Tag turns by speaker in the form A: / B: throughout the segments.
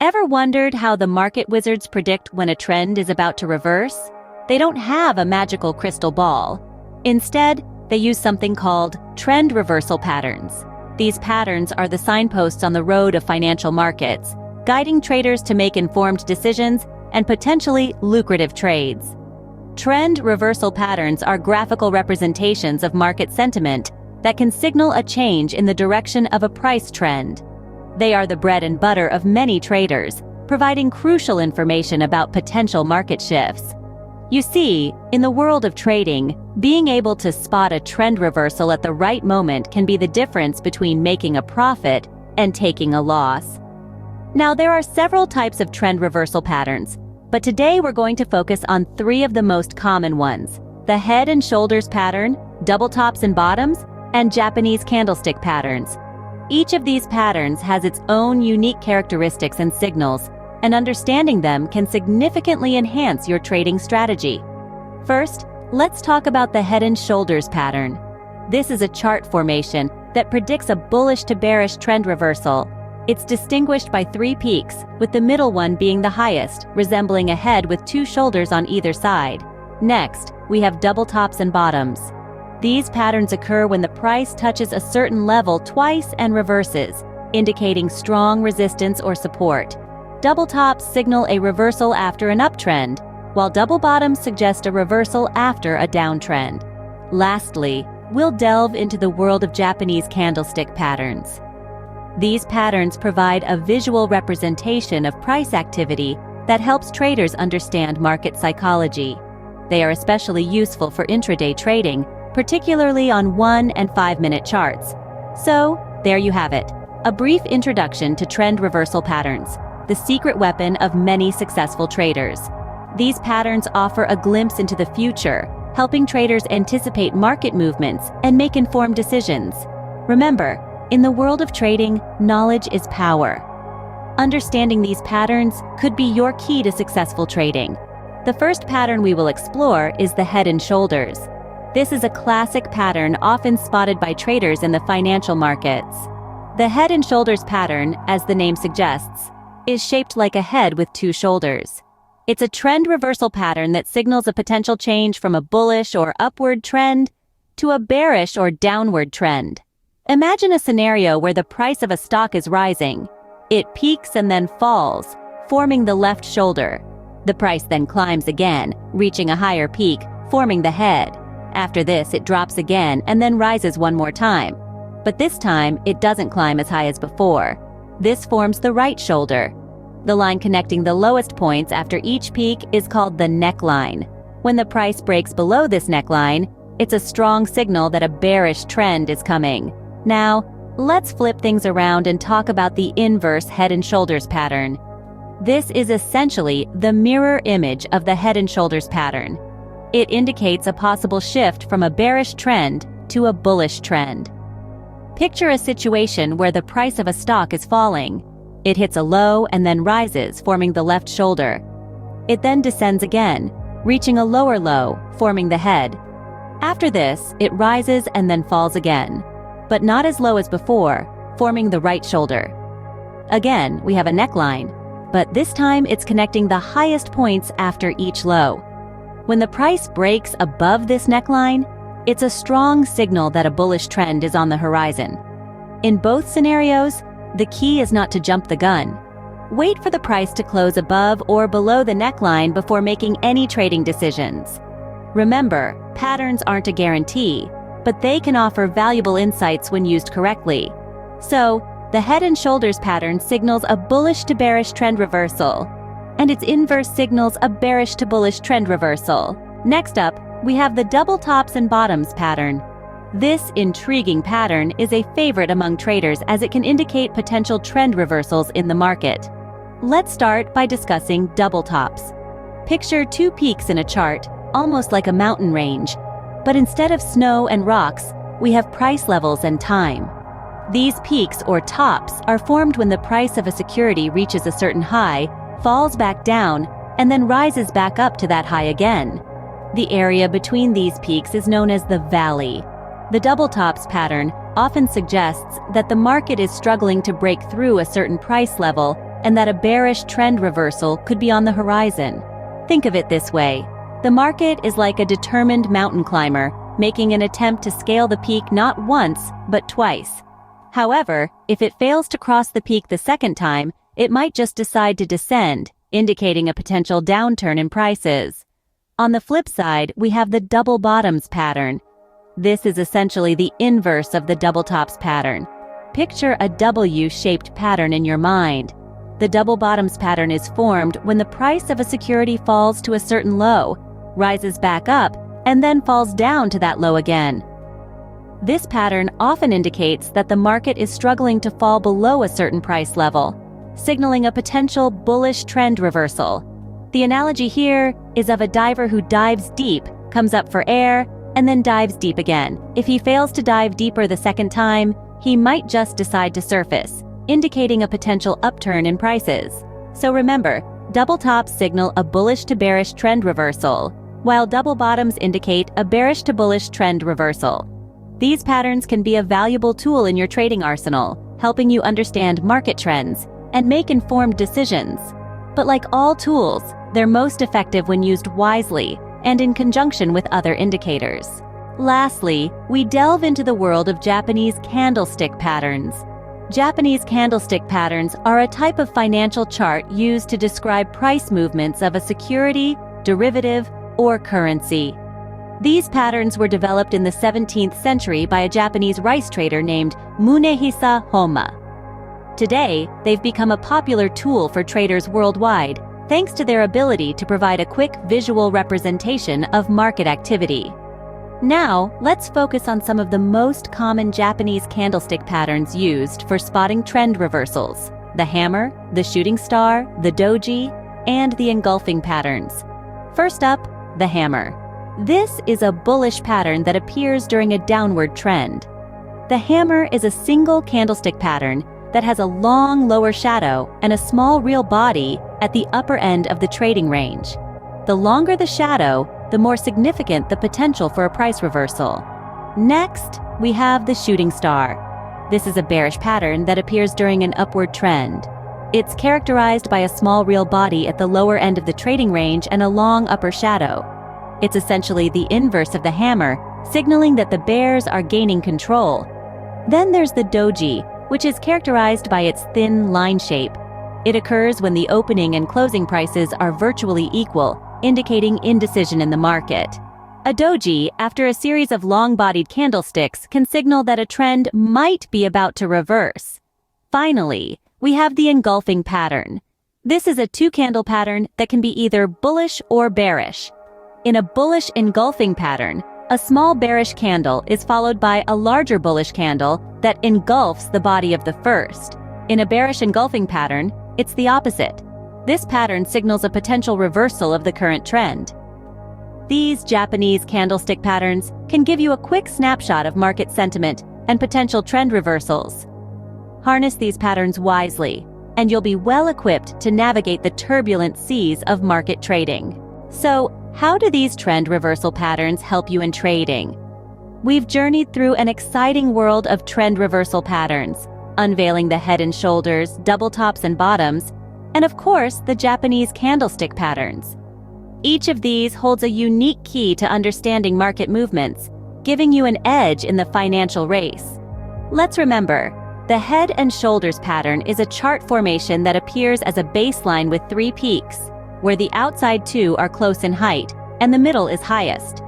A: Ever wondered how the market wizards predict when a trend is about to reverse? They don't have a magical crystal ball. Instead, they use something called trend reversal patterns. These patterns are the signposts on the road of financial markets, guiding traders to make informed decisions and potentially lucrative trades. Trend reversal patterns are graphical representations of market sentiment that can signal a change in the direction of a price trend. They are the bread and butter of many traders, providing crucial information about potential market shifts. You see, in the world of trading, being able to spot a trend reversal at the right moment can be the difference between making a profit and taking a loss. Now, there are several types of trend reversal patterns, but today we're going to focus on 3 of the most common ones: the head and shoulders pattern, double tops and bottoms, and Japanese candlestick patterns. Each of these patterns has its own unique characteristics and signals, and understanding them can significantly enhance your trading strategy. First, let's talk about the head and shoulders pattern. This is a chart formation that predicts a bullish to bearish trend reversal. It's distinguished by 3 peaks, with the middle one being the highest, resembling a head with 2 shoulders on either side. Next, we have double tops and bottoms. These patterns occur when the price touches a certain level twice and reverses, indicating strong resistance or support. Double tops signal a reversal after an uptrend, while double bottoms suggest a reversal after a downtrend. Lastly, we'll delve into the world of Japanese candlestick patterns. These patterns provide a visual representation of price activity that helps traders understand market psychology. They are especially useful for intraday trading, particularly on 1- and 5-minute charts. So, there you have it, a brief introduction to trend reversal patterns, the secret weapon of many successful traders. These patterns offer a glimpse into the future, helping traders anticipate market movements and make informed decisions. Remember, in the world of trading, knowledge is power. Understanding these patterns could be your key to successful trading. The first pattern we will explore is the head and shoulders. This is a classic pattern often spotted by traders in the financial markets. The head and shoulders pattern, as the name suggests, is shaped like a head with 2 shoulders. It's a trend reversal pattern that signals a potential change from a bullish or upward trend to a bearish or downward trend. Imagine a scenario where the price of a stock is rising. It peaks and then falls, forming the left shoulder. The price then climbs again, reaching a higher peak, forming the head. After this, it drops again and then rises one more time. But this time, it doesn't climb as high as before. This forms the right shoulder. The line connecting the lowest points after each peak is called the neckline. When the price breaks below this neckline, it's a strong signal that a bearish trend is coming. Now, let's flip things around and talk about the inverse head and shoulders pattern. This is essentially the mirror image of the head and shoulders pattern. It indicates a possible shift from a bearish trend to a bullish trend. Picture a situation where the price of a stock is falling. It hits a low and then rises, forming the left shoulder. It then descends again, reaching a lower low, forming the head. After this, it rises and then falls again, but not as low as before, forming the right shoulder. Again, we have a neckline, but this time it's connecting the highest points after each low. When the price breaks above this neckline, it's a strong signal that a bullish trend is on the horizon. In both scenarios, the key is not to jump the gun. Wait for the price to close above or below the neckline before making any trading decisions. Remember, patterns aren't a guarantee, but they can offer valuable insights when used correctly. So, the head and shoulders pattern signals a bullish to bearish trend reversal, and its inverse signals a bearish to bullish trend reversal. Next up, we have the double tops and bottoms pattern. This intriguing pattern is a favorite among traders as it can indicate potential trend reversals in the market. Let's start by discussing double tops. Picture 2 peaks in a chart, almost like a mountain range, but instead of snow and rocks, we have price levels and time. These peaks or tops are formed when the price of a security reaches a certain high, falls back down, and then rises back up to that high again. The area between these peaks is known as the valley. The double tops pattern often suggests that the market is struggling to break through a certain price level and that a bearish trend reversal could be on the horizon. Think of it this way. The market is like a determined mountain climber, making an attempt to scale the peak not once, but twice. However, if it fails to cross the peak the second time, it might just decide to descend, indicating a potential downturn in prices. On the flip side, we have the double bottoms pattern. This is essentially the inverse of the double tops pattern. Picture a W-shaped pattern in your mind. The double bottoms pattern is formed when the price of a security falls to a certain low, rises back up, and then falls down to that low again. This pattern often indicates that the market is struggling to fall below a certain price level, signaling a potential bullish trend reversal. The analogy here is of a diver who dives deep, comes up for air, and then dives deep again. If he fails to dive deeper the second time, he might just decide to surface, indicating a potential upturn in prices. So remember, double tops signal a bullish to bearish trend reversal, while double bottoms indicate a bearish to bullish trend reversal. These patterns can be a valuable tool in your trading arsenal, helping you understand market trends and make informed decisions. But like all tools, they're most effective when used wisely and in conjunction with other indicators. Lastly, we delve into the world of Japanese candlestick patterns. Japanese candlestick patterns are a type of financial chart used to describe price movements of a security, derivative, or currency. These patterns were developed in the 17th century by a Japanese rice trader named Munehisa Homa. Today, they've become a popular tool for traders worldwide, thanks to their ability to provide a quick visual representation of market activity. Now, let's focus on some of the most common Japanese candlestick patterns used for spotting trend reversals: the hammer, the shooting star, the doji, and the engulfing patterns. First up, the hammer. This is a bullish pattern that appears during a downward trend. The hammer is a single candlestick pattern that has a long lower shadow and a small real body at the upper end of the trading range. The longer the shadow, the more significant the potential for a price reversal. Next, we have the shooting star. This is a bearish pattern that appears during an upward trend. It's characterized by a small real body at the lower end of the trading range and a long upper shadow. It's essentially the inverse of the hammer, signaling that the bears are gaining control. Then there's the doji, which is characterized by its thin line shape. It occurs when the opening and closing prices are virtually equal, indicating indecision in the market. A doji, after a series of long-bodied candlesticks, can signal that a trend might be about to reverse. Finally, we have the engulfing pattern. This is a two-candle pattern that can be either bullish or bearish. In a bullish engulfing pattern, a small bearish candle is followed by a larger bullish candle that engulfs the body of the first. In a bearish engulfing pattern, it's the opposite. This pattern signals a potential reversal of the current trend. These Japanese candlestick patterns can give you a quick snapshot of market sentiment and potential trend reversals. Harness these patterns wisely, and you'll be well equipped to navigate the turbulent seas of market trading. So, how do these trend reversal patterns help you in trading? We've journeyed through an exciting world of trend reversal patterns, unveiling the head and shoulders, double tops and bottoms, and of course, the Japanese candlestick patterns. Each of these holds a unique key to understanding market movements, giving you an edge in the financial race. Let's remember, the head and shoulders pattern is a chart formation that appears as a baseline with three peaks, where the outside two are close in height and the middle is highest.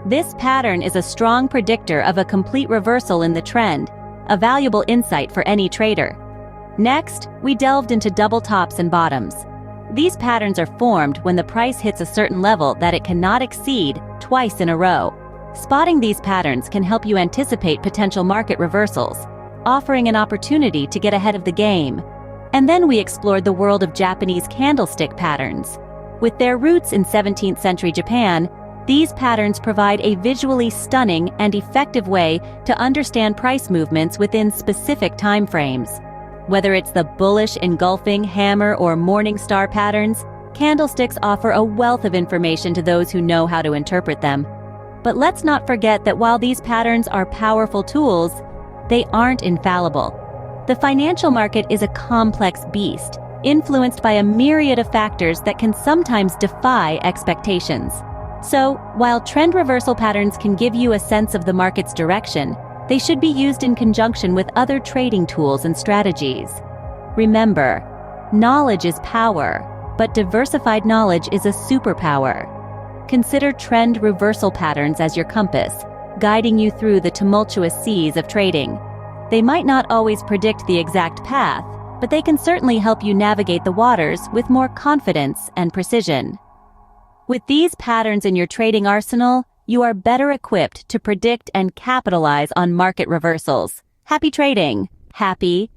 A: This pattern is a strong predictor of a complete reversal in the trend, a valuable insight for any trader. Next, we delved into double tops and bottoms. These patterns are formed when the price hits a certain level that it cannot exceed twice in a row. Spotting these patterns can help you anticipate potential market reversals, offering an opportunity to get ahead of the game. And then we explored the world of Japanese candlestick patterns. With their roots in 17th century Japan, these patterns provide a visually stunning and effective way to understand price movements within specific time frames. Whether it's the bullish engulfing, hammer, or morning star patterns, candlesticks offer a wealth of information to those who know how to interpret them. But let's not forget that while these patterns are powerful tools, they aren't infallible. The financial market is a complex beast, influenced by a myriad of factors that can sometimes defy expectations. So, while trend reversal patterns can give you a sense of the market's direction, they should be used in conjunction with other trading tools and strategies. Remember, knowledge is power, but diversified knowledge is a superpower. Consider trend reversal patterns as your compass, guiding you through the tumultuous seas of trading. They might not always predict the exact path, but they can certainly help you navigate the waters with more confidence and precision. With these patterns in your trading arsenal, you are better equipped to predict and capitalize on market reversals. Happy trading! Happy